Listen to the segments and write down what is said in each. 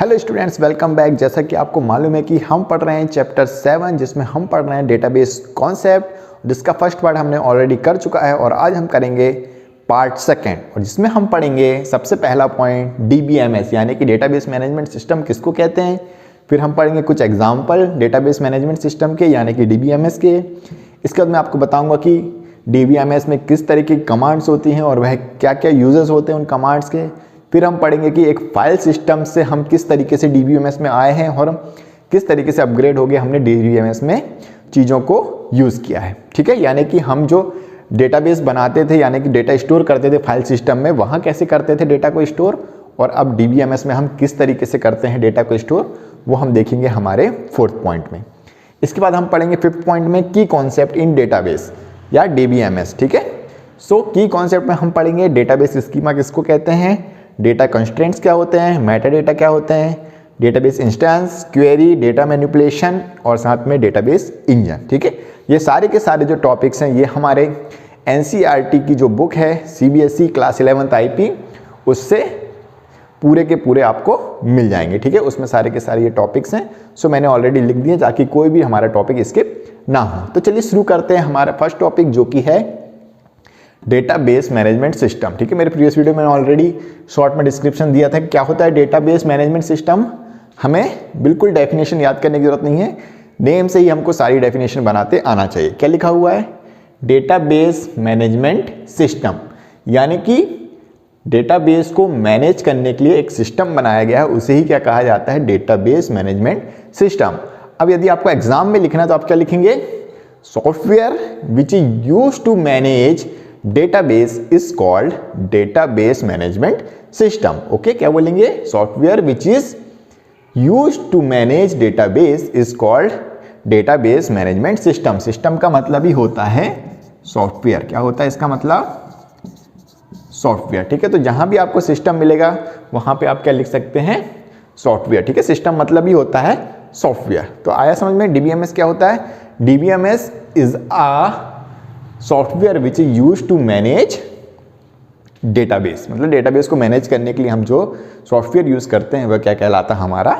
Hello students, welcome back. जैसा कि आपको मालूम है कि हम पढ़ रहे हैं चैप्टर 7 जिसमें हम पढ़ रहे हैं डेटाबेस कॉन्सेप्ट, जिसका फर्स्ट पार्ट हमने ऑलरेडी कर चुका है और आज हम करेंगे पार्ट सेकंड, और जिसमें हम पढ़ेंगे सबसे पहला पॉइंट DBMS यानी कि डेटाबेस मैनेजमेंट सिस्टम किसको कहते हैं। फिर हम पढ़ेंगे कुछ एग्जाम्पल डेटाबेस मैनेजमेंट सिस्टम के यानी कि DBMS के। इसके बाद मैं आपको बताऊँगा कि DBMS में किस तरीके की कमांड्स होती हैं और वह क्या क्या यूजर्स होते हैं उन कमांड्स के। फिर हम पढ़ेंगे कि एक फाइल सिस्टम से हम किस तरीके से DBMS में आए हैं और किस तरीके से अपग्रेड हो गए हमने DBMS में चीज़ों को यूज़ किया है। ठीक है, यानी कि हम जो डेटाबेस बनाते थे यानी कि डेटा स्टोर करते थे फाइल सिस्टम में, वहाँ कैसे करते थे डेटा को स्टोर, और अब DBMS में हम किस तरीके से करते हैं डेटा को स्टोर, वो हम देखेंगे हमारे फोर्थ पॉइंट में। इसके बाद हम पढ़ेंगे फिफ्थ पॉइंट में की कॉन्सेप्ट इन डेटाबेस या DBMS। ठीक है, सो की कॉन्सेप्ट में हम पढ़ेंगे डेटाबेस स्कीमा किसको कहते हैं, डेटा कंस्ट्रेंट्स क्या होते हैं, मेटा डेटा क्या होते हैं, database instance, query, data manipulation और साथ में डेटाबेस इंजन। ठीक है, ये सारे के सारे जो टॉपिक्स हैं ये हमारे NCERT की जो बुक है CBSE क्लास 11th IP उससे पूरे के पूरे आपको मिल जाएंगे। ठीक है, उसमें सारे के सारे ये टॉपिक्स हैं। सो मैंने ऑलरेडी लिख दिए ताकि कोई भी हमारा टॉपिक स्किप ना हो। तो चलिए शुरू करते हैं हमारा फर्स्ट टॉपिक जो कि है डेटाबेस मैनेजमेंट सिस्टम। ठीक है, मेरे प्रीवियस वीडियो में ऑलरेडी शॉर्ट में डिस्क्रिप्शन दिया था कि क्या होता है डेटाबेस मैनेजमेंट सिस्टम। हमें बिल्कुल डेफिनेशन याद करने की जरूरत नहीं है, नेम से ही हमको सारी डेफिनेशन बनाते आना चाहिए। क्या लिखा हुआ है, डेटाबेस मैनेजमेंट सिस्टम, यानी कि डेटाबेस को मैनेज करने के लिए एक सिस्टम बनाया गया है, उसे ही क्या कहा जाता है, डेटाबेस मैनेजमेंट सिस्टम। अब यदि आपको एग्जाम में लिखना है तो आप क्या लिखेंगे, software which is used to manage database is called database management system. Okay, क्या बोलेंगे, software which is used to manage database is called database management system. System का मतलब ही होता है सॉफ्टवेयर। क्या होता है इसका मतलब, सॉफ्टवेयर। ठीक है, तो जहां भी आपको सिस्टम मिलेगा वहां पे आप क्या लिख सकते हैं, सॉफ्टवेयर। ठीक है, सिस्टम मतलब ही होता है सॉफ्टवेयर। तो आया समझ में DBMS क्या होता है, DBMS is a software which is used to manage database. मतलब डेटाबेस को मैनेज करने के लिए हम जो सॉफ्टवेयर यूज करते हैं वह क्या कहलाता है, हमारा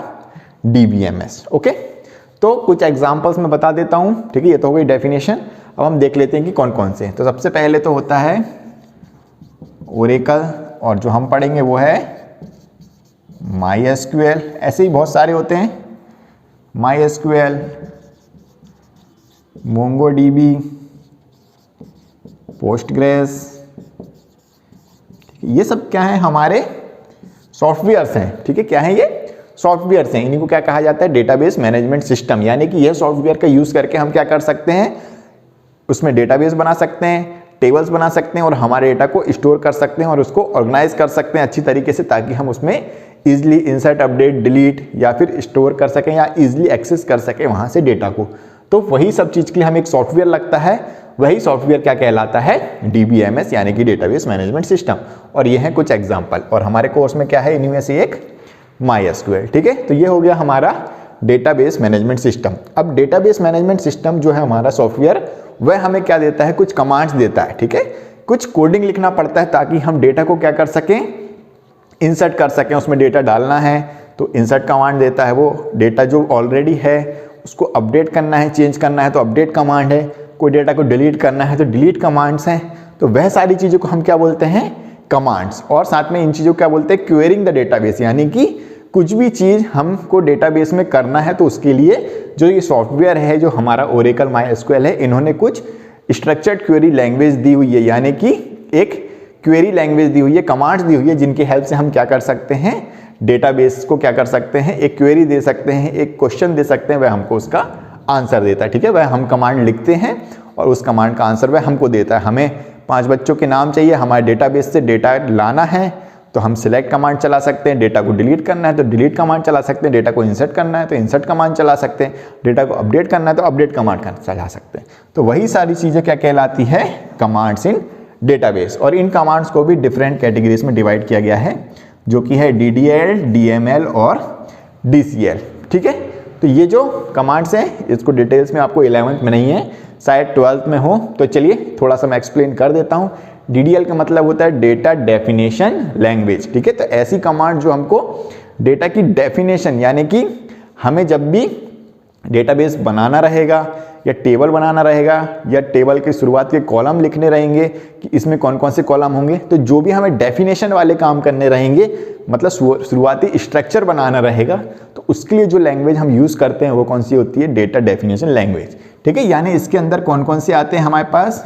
DBMS। ओके, तो कुछ एग्जांपल्स मैं बता देता हूं। ठीक है, ये तो हो गई डेफिनेशन। अब हम देख लेते हैं कि कौन कौन से। तो सबसे पहले तो होता है ओरेकल, और जो हम पढ़ेंगे वो है MySQL। ऐसे ही बहुत सारे होते हैं, MySQL, MongoDB, पोस्टग्रेस। ये सब क्या है, हमारे सॉफ्टवेयर्स हैं। ठीक है, क्या है ये, सॉफ्टवेयर्स हैं। इन्हीं को क्या कहा जाता है, डेटाबेस मैनेजमेंट सिस्टम। यानी कि ये सॉफ्टवेयर का यूज करके हम क्या कर सकते हैं, उसमें डेटाबेस बना सकते हैं, टेबल्स बना सकते हैं और हमारे डेटा को स्टोर कर सकते हैं और उसको ऑर्गेनाइज कर सकते हैं अच्छी तरीके से, ताकि हम उसमें इजिली इंसर्ट, अपडेट, डिलीट या फिर स्टोर कर सकें या इजिली एक्सेस कर सकें वहां से डेटा को। तो वही सब चीज के लिए हमें एक सॉफ्टवेयर लगता है, वही सॉफ्टवेयर क्या कहलाता है, DBMS यानी कि डेटाबेस मैनेजमेंट सिस्टम। और ये हैं कुछ एग्जांपल, और हमारे कोर्स में क्या है, इनमें से एक MySQL। ठीक है, तो ये हो गया हमारा डेटाबेस मैनेजमेंट सिस्टम। अब डेटाबेस मैनेजमेंट सिस्टम जो है हमारा सॉफ्टवेयर, वह हमें क्या देता है, कुछ कमांड्स देता है। ठीक है, कुछ कोडिंग लिखना पड़ता है ताकि हम डेटा को क्या कर सकें, इंसर्ट कर सकें। उसमें डेटा डालना है तो इंसर्ट कमांड देता है, वो डेटा जो ऑलरेडी है उसको अपडेट करना है, चेंज करना है तो अपडेट कमांड है, कोई डेटा को डिलीट करना है तो डिलीट कमांड्स हैं। तो वह सारी चीज़ों को हम क्या बोलते हैं, कमांड्स। और साथ में इन चीज़ों को क्या बोलते हैं, क्वेरिंग द डेटाबेस, यानी कि कुछ भी चीज़ हमको डेटाबेस में करना है तो उसके लिए जो ये सॉफ्टवेयर है, जो हमारा ओरेकल MySQL है, इन्होंने कुछ स्ट्रक्चर्ड क्वेरी लैंग्वेज दी हुई है, यानी कि एक क्वेरी लैंग्वेज दी हुई है, कमांड्स दी हुई है, जिनकी हेल्प से हम क्या कर सकते हैं, डेटाबेस को क्या कर सकते हैं, एक क्वेरी दे सकते हैं, एक क्वेश्चन दे सकते हैं, वह हमको उसका आंसर देता है। ठीक है, वह हम कमांड लिखते हैं और उस कमांड का आंसर वह हमको देता है। हमें 5 बच्चों के नाम चाहिए, हमारे डेटाबेस से डेटा लाना है तो हम सिलेक्ट कमांड चला सकते हैं, डेटा को डिलीट करना है तो डिलीट कमांड चला सकते हैं, डेटा को इंसर्ट करना है तो इंसर्ट कमांड चला सकते हैं, डेटा को अपडेट करना है तो अपडेट कमांड चला सकते हैं। तो वही सारी चीज़ें क्या कहलाती है, कमांड्स इन डेटाबेस। और इन कमांड्स को भी डिफरेंट कैटेगरीज में डिवाइड किया गया है, जो कि है DDL, DML और DCL। ठीक है, तो ये जो कमांड्स हैं इसको डिटेल्स में आपको 11th में नहीं है, शायद 12th में हो। तो चलिए थोड़ा सा मैं एक्सप्लेन कर देता हूँ। DDL का मतलब होता है डेटा डेफिनेशन लैंग्वेज। ठीक है, तो ऐसी कमांड जो हमको डेटा की डेफिनेशन, यानी कि हमें जब भी डेटाबेस बनाना रहेगा या टेबल बनाना रहेगा या टेबल के शुरुआत के कॉलम लिखने रहेंगे कि इसमें कौन कौन से कॉलम होंगे, तो जो भी हमें डेफिनेशन वाले काम करने रहेंगे, मतलब शुरुआती स्ट्रक्चर बनाना रहेगा, तो उसके लिए जो लैंग्वेज हम यूज़ करते हैं वो कौन सी होती है? Data definition language. ठीक है, यानी इसके अंदर कौन कौन से आते हैं हमारे पास,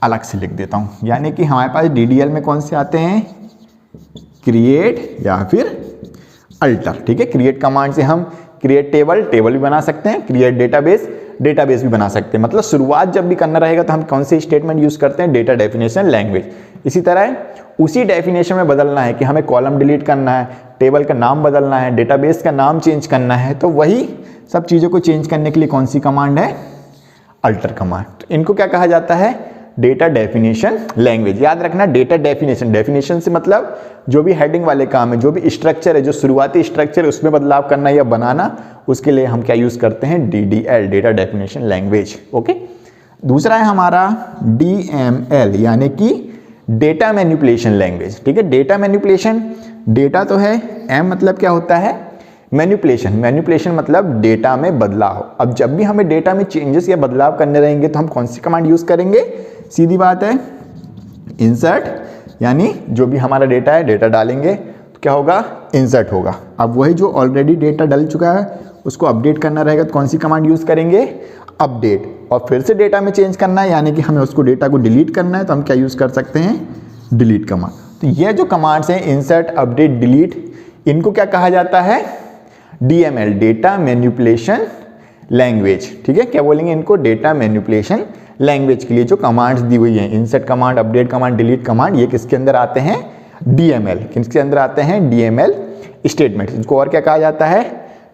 अलग से लिख देता हूँ। यानी कि हमारे पास DDL में कौन से आते हैं? क्रिएट या फिर अल्टर। ठीक है, क्रिएट कमांड से हम क्रिएट टेबल भी बना सकते हैं, क्रिएट डेटाबेस भी बना सकते हैं। मतलब शुरुआत जब भी करना रहेगा तो हम कौन से स्टेटमेंट यूज करते हैं? Data definition language. इसी तरह उसी डेफिनेशन में बदलना है कि हमें कॉलम डिलीट करना है, टेबल का नाम बदलना है, डेटाबेस का नाम चेंज करना है, तो वही सब चीज़ों को चेंज करने के लिए कौन सी कमांड है? Alter command. तो इनको क्या कहा जाता है? Data definition language. याद रखना, डेटा डेफिनेशन से मतलब जो भी हेडिंग वाले काम है, जो भी स्ट्रक्चर है, जो शुरुआती स्ट्रक्चर है उसमें बदलाव करना या बनाना, उसके लिए हम क्या यूज करते हैं? DDL, data definition language. Okay, दूसरा है हमारा DML, यानी कि डेटा मैनिपुलेशन लैंग्वेज। ठीक है, डेटा मैनिपुलेशन, डेटा तो है, M मतलब क्या होता है? मैनिपुलेशन मतलब डेटा में बदलाव। अब जब भी हमें डेटा में चेंजेस या बदलाव करने रहेंगे तो हम कौन सी कमांड यूज करेंगे? सीधी बात है, इंसर्ट, यानी जो भी हमारा डेटा है, डेटा डालेंगे तो क्या होगा? इंसर्ट होगा। अब वही जो ऑलरेडी डेटा डल चुका है उसको अपडेट करना रहेगा तो कौन सी कमांड यूज करेंगे? अपडेट। और फिर से डेटा में चेंज करना है, यानी कि हमें उसको डेटा को डिलीट करना है, तो हम क्या यूज कर सकते हैं? Delete command. तो ये जो कमांड्स हैं, इंसर्ट, अपडेट, डिलीट, इनको क्या कहा जाता है? DML, data manipulation language. ठीक है, क्या बोलेंगे इनको? डेटा मैनिपुलेशन लैंग्वेज के लिए जो कमांड्स दी हुई हैं, insert command, update command, delete command, ये किसके अंदर आते हैं? DML। किसके अंदर आते हैं? DML statement. इनको और क्या कहा जाता है?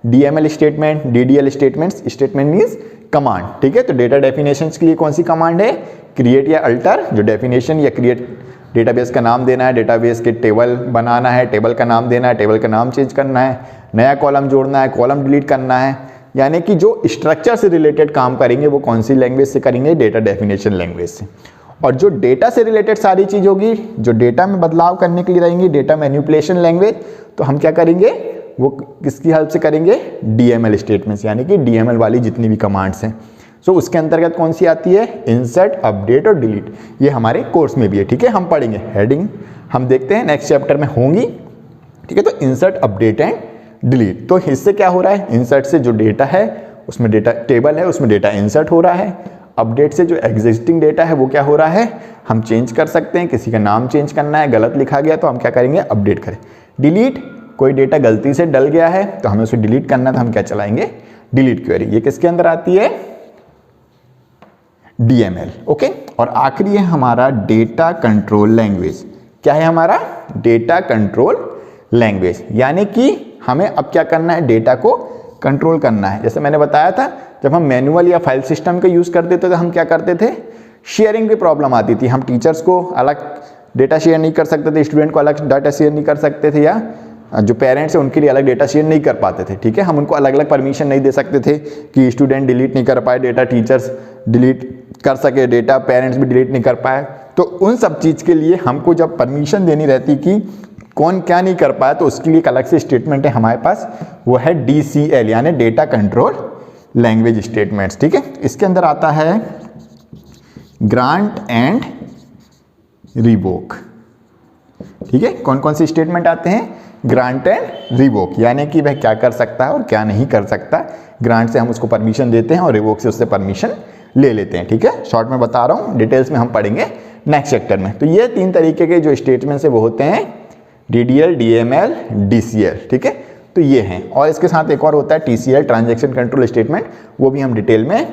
DML statement, DDL statements. Statement means command. ठीक है, तो डेटा डेफिनेशन के लिए कौन सी कमांड है? क्रिएट या अल्टर, जो डेफिनेशन या क्रिएट डेटाबेस का नाम देना है, डेटाबेस के टेबल बनाना है, टेबल का नाम देना है, टेबल का नाम चेंज करना है, नया कॉलम जोड़ना है, कॉलम डिलीट करना है, यानी कि जो स्ट्रक्चर से रिलेटेड काम करेंगे वो कौन सी लैंग्वेज से करेंगे? डेटा डेफिनेशन लैंग्वेज से। और जो डेटा से रिलेटेड सारी चीज होगी, जो डेटा में बदलाव करने के लिए रहेंगी, डेटा मैनिपुलेशन लैंग्वेज, तो हम क्या करेंगे? वो किसकी हेल्प से करेंगे? DML स्टेटमेंट्स, यानी कि DML वाली जितनी भी कमांड्स हैं। सो उसके अंतर्गत कौन सी आती है? इंसर्ट, अपडेट और डिलीट। ये हमारे कोर्स में भी है। ठीक है, हम पढ़ेंगे, हेडिंग हम देखते हैं नेक्स्ट चैप्टर में होंगी। ठीक है, तो इंसर्ट, अपडेट एंड डिलीट। तो इससे क्या हो रहा है? इंसर्ट से जो डेटा है उसमें डेटा टेबल है, उसमें डेटा इंसर्ट हो रहा है। अपडेट से जो एग्जिस्टिंग डेटा है वो क्या हो रहा है? हम चेंज कर सकते हैं, किसी का नाम चेंज करना है, गलत लिखा गया तो हम क्या करेंगे? अपडेट करें। डिलीट, कोई डेटा गलती से डल गया है तो हमें उसे डिलीट करना है तो हम क्या चलाएंगे? Delete query. ये किसके अंदर आती है? DML। ओके, और आखिरी है हमारा डेटा कंट्रोल लैंग्वेज। क्या है हमारा? डेटा कंट्रोल लैंग्वेज, यानी कि हमें अब क्या करना है? डेटा को कंट्रोल करना है। जैसे मैंने बताया था, जब हम मैनुअल या फाइल सिस्टम का यूज करते थे तो हम क्या करते थे? शेयरिंग की प्रॉब्लम आती थी। हम टीचर्स को अलग डेटा शेयर नहीं कर सकते थे, स्टूडेंट को अलग डाटा शेयर नहीं कर सकते थे, या जो पेरेंट्स हैं उनके लिए अलग डेटा शेयर नहीं कर पाते थे। ठीक है, हम उनको अलग अलग परमिशन नहीं दे सकते थे कि स्टूडेंट डिलीट नहीं कर पाए डेटा, टीचर्स डिलीट कर सके डेटा, पेरेंट्स भी डिलीट नहीं कर पाए। तो उन सब चीज़ के लिए हमको जब परमिशन देनी रहती कि कौन क्या नहीं कर पाया, तो उसके लिए एक अलग से स्टेटमेंट है हमारे पास, वो है DCL, यानी डेटा कंट्रोल लैंग्वेज स्टेटमेंट्स। ठीक है, इसके अंदर आता है ग्रांट एंड रिवोक। ठीक है, कौन कौन से स्टेटमेंट आते हैं? ग्रांट एंड रिवोक, यानी कि वह क्या कर सकता है और क्या नहीं कर सकता। ग्रांट से हम उसको परमिशन देते हैं और रिवोक से उससे परमिशन ले लेते हैं। ठीक है, शॉर्ट में बता रहा हूँ, डिटेल्स में हम पढ़ेंगे नेक्स्ट चैप्टर में। तो ये 3 तरीके के जो स्टेटमेंट्स है वो होते हैं DDL, DML, DCL। ठीक है, तो ये हैं। और इसके साथ एक और होता है TCL, ट्रांजैक्शन कंट्रोल स्टेटमेंट, वो भी हम डिटेल में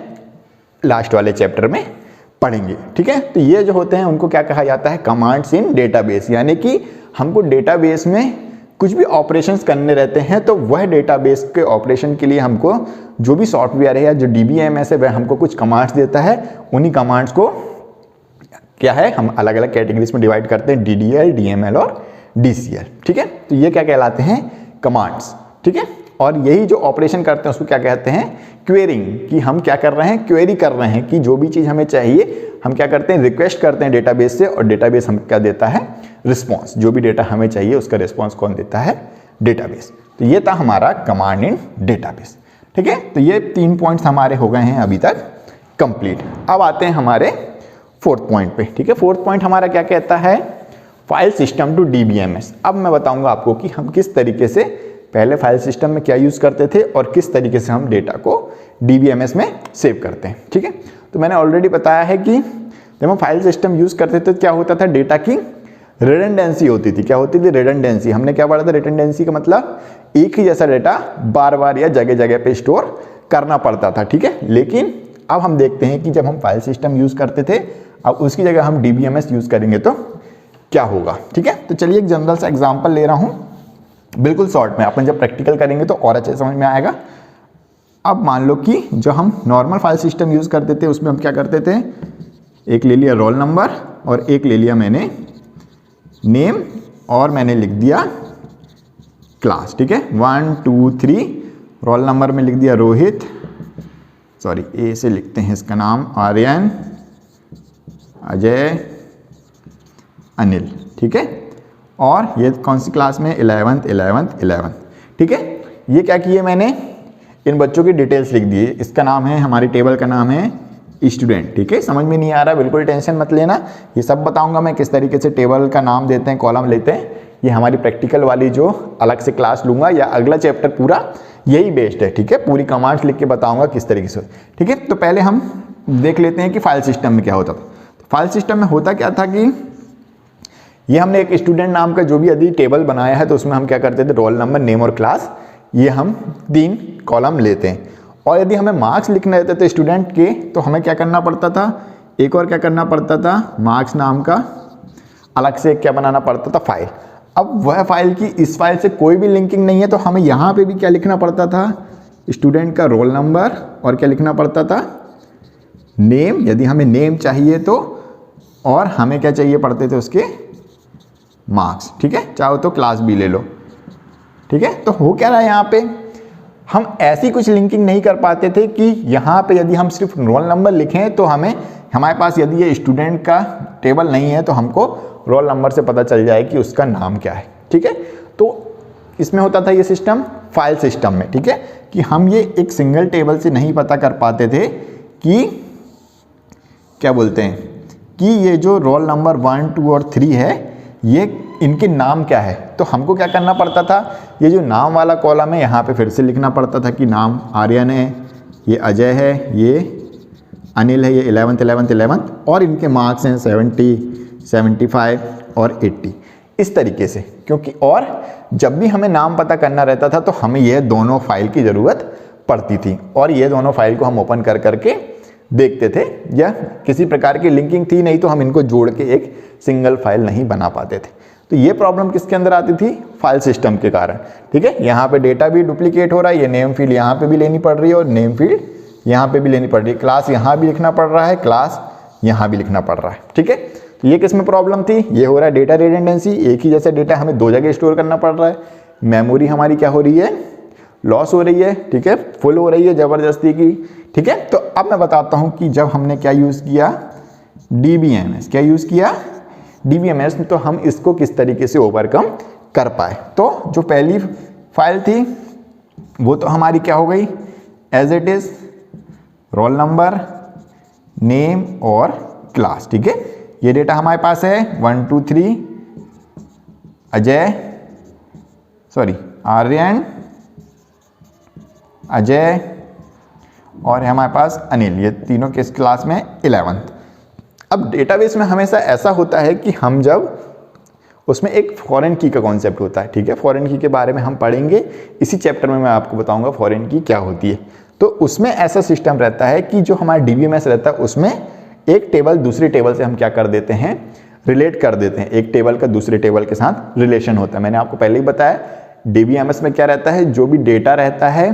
लास्ट वाले चैप्टर में पढ़ेंगे। ठीक है, तो ये जो होते हैं उनको क्या कहा जाता है? कमांड्स इन डेटाबेस, यानी कि हमको डेटाबेस में कुछ भी ऑपरेशंस करने रहते हैं तो वह डेटाबेस के ऑपरेशन के लिए हमको जो भी सॉफ्टवेयर है या जो DBMS है वह हमको कुछ कमांड्स देता है। उन्हीं कमांड्स को क्या है, हम अलग अलग कैटेगरीज में डिवाइड करते हैं, DDL, DML और DCL। ठीक है, तो ये क्या कहलाते हैं? कमांड्स। ठीक है, और यही जो ऑपरेशन करते हैं उसको क्या कहते हैं, क्वेरिंग, कि हम क्या कर रहे हैं, क्वेरी कर रहे हैं कि जो भी चीज़ हमें चाहिए हम क्या करते हैं, रिक्वेस्ट करते हैं डेटाबेस से, और डेटाबेस हम क्या देता है, रिस्पॉन्स। जो भी डेटा हमें चाहिए उसका रिस्पॉन्स कौन देता है, डेटाबेस। तो ये था हमारा कमांड इन डेटाबेस। ठीक है, तो ये 3 पॉइंट्स हमारे हो गए हैं अभी तक कंप्लीट। अब आते हैं हमारे 4th पॉइंट पे। ठीक है, 4th पॉइंट हमारा क्या कहता है, फाइल सिस्टम टू डीबीएमएस। अब मैं बताऊंगा आपको कि हम किस तरीके से पहले फाइल सिस्टम में क्या यूज करते थे और किस तरीके से हम डेटा को डीबीएमएस में सेव करते हैं। ठीक है, तो मैंने ऑलरेडी बताया है कि जब हम फाइल सिस्टम यूज करते थे तो क्या होता था, डेटा की रिडंडेंसी होती थी। क्या होती थी, रिडंडेंसी। हमने क्या पढ़ा था, रिडंडेंसी का मतलब एक ही जैसा डेटा बार बार या जगह जगह पे स्टोर करना पड़ता था। ठीक है, लेकिन अब हम देखते हैं कि जब हम फाइल सिस्टम यूज करते थे, अब उसकी जगह हम डीबीएमएस यूज करेंगे तो क्या होगा। ठीक है, तो चलिए एक जनरल सा एग्जांपल ले रहा हूं, बिल्कुल शॉर्ट में। अपन जब प्रैक्टिकल करेंगे तो और अच्छे समझ में आएगा। अब मान लो कि जो हम नॉर्मल फाइल सिस्टम यूज करते थे उसमें हम क्या करते थे, एक ले लिया रोल नंबर और एक ले लिया मैंने नेम और मैंने लिख दिया क्लास। ठीक है, 1 2 3, रोल नंबर में लिख दिया रोहित, सॉरी ए से लिखते हैं इसका नाम, आर्यन, अजय, अनिल। ठीक है, और ये कौन सी क्लास में, 11th। ठीक है, ये क्या किए मैंने, इन बच्चों की डिटेल्स लिख दी। इसका नाम है, हमारी टेबल का नाम है स्टूडेंट। ठीक है, समझ में नहीं आ रहा बिल्कुल टेंशन मत लेना, ये सब बताऊंगा मैं किस तरीके से टेबल का नाम देते हैं, कॉलम लेते हैं। ये हमारी प्रैक्टिकल वाली जो अलग से क्लास लूंगा या अगला चैप्टर पूरा यही बेस्ड है। ठीक है, पूरी कमांड्स लिख के बताऊंगा किस तरीके से। ठीक है, तो पहले हम देख लेते हैं कि फाइल सिस्टम में क्या होता था। तो फाइल सिस्टम में होता क्या था कि ये हमने एक स्टूडेंट नाम का जो भी यदि टेबल बनाया है तो उसमें हम क्या करते थे, रोल नंबर, नेम और क्लास, ये हम 3 कॉलम लेते हैं। और यदि हमें मार्क्स लिखने रहते थे स्टूडेंट के तो हमें क्या करना पड़ता था, एक और क्या करना पड़ता था, मार्क्स नाम का अलग से क्या बनाना पड़ता था, फाइल। अब वह फाइल की इस फाइल से कोई भी लिंकिंग नहीं है तो हमें यहाँ पे भी क्या लिखना पड़ता था, स्टूडेंट का रोल नंबर और क्या लिखना पड़ता था, नेम, यदि हमें नेम चाहिए तो, और हमें क्या चाहिए पड़ते थे उसके मार्क्स। ठीक है, चाहो तो क्लास भी ले लो। ठीक है, तो हो क्या रहा है यहाँ पे, हम ऐसी कुछ लिंकिंग नहीं कर पाते थे कि यहाँ पे यदि हम सिर्फ रोल नंबर लिखें तो हमारे पास यदि ये स्टूडेंट का टेबल नहीं है तो हमको रोल नंबर से पता चल जाए कि उसका नाम क्या है। ठीक है, तो इसमें होता था ये सिस्टम फाइल सिस्टम में। ठीक है, कि हम ये एक सिंगल टेबल से नहीं पता कर पाते थे कि क्या बोलते हैं, कि ये जो रोल नंबर 1 2 और 3 है ये इनके नाम क्या है। तो हमको क्या करना पड़ता था, ये जो नाम वाला कॉलम है यहाँ पे फिर से लिखना पड़ता था कि नाम आर्यन है, ये अजय है, ये अनिल है, ये 11th और इनके मार्क्स हैं 70 75 और 80, इस तरीके से। क्योंकि और जब भी हमें नाम पता करना रहता था तो हमें यह दोनों फाइल की ज़रूरत पड़ती थी और ये दोनों फाइल को हम ओपन कर करके देखते थे, या किसी प्रकार की लिंकिंग थी नहीं तो हम इनको जोड़ के एक सिंगल फाइल नहीं बना पाते थे। तो ये प्रॉब्लम किसके अंदर आती थी, फाइल सिस्टम के कारण। ठीक है, यहाँ पे डेटा भी डुप्लीकेट हो रहा है, ये नेम फील्ड यहाँ पे भी लेनी पड़ रही है और नेम फील्ड यहाँ पे भी लेनी पड़ रही है, क्लास यहाँ भी लिखना पड़ रहा है, क्लास यहाँ भी लिखना पड़ रहा है। ठीक है, तो ये किस में प्रॉब्लम थी, ये हो रहा है डेटा रिडंडेंसी, एक ही जैसा डेटा हमें 2 जगह स्टोर करना पड़ रहा है, मेमोरी हमारी क्या हो रही है, लॉस हो रही है। ठीक है, फुल हो रही है ज़बरदस्ती की। ठीक है, तो अब मैं बताता हूँ कि जब हमने क्या यूज़ किया, डीबीएमएस, क्या यूज़ किया, डीबीएमएस, तो हम इसको किस तरीके से ओवरकम कर पाए। तो जो पहली फाइल थी वो तो हमारी क्या हो गई, as it is roll number, name और क्लास। ठीक है, ये डेटा हमारे पास है 1 2 3 आर्यन, अजय और हमारे पास अनिल, ये तीनों किस क्लास में, 11th। अब डेटाबेस में हमेशा ऐसा होता है कि हम जब उसमें एक फॉरेन की का कॉन्सेप्ट होता है। ठीक है, फॉरेन की के बारे में हम पढ़ेंगे इसी चैप्टर में, मैं आपको बताऊंगा फॉरेन की क्या होती है। तो उसमें ऐसा सिस्टम रहता है कि जो हमारा डीबीएमएस रहता है उसमें एक टेबल दूसरी टेबल से हम क्या कर देते हैं, रिलेट कर देते हैं। एक टेबल का दूसरे टेबल के साथ रिलेशन होता है। मैंने आपको पहले ही बताया डीबीएमएस में क्या रहता है, जो भी डेटा रहता है,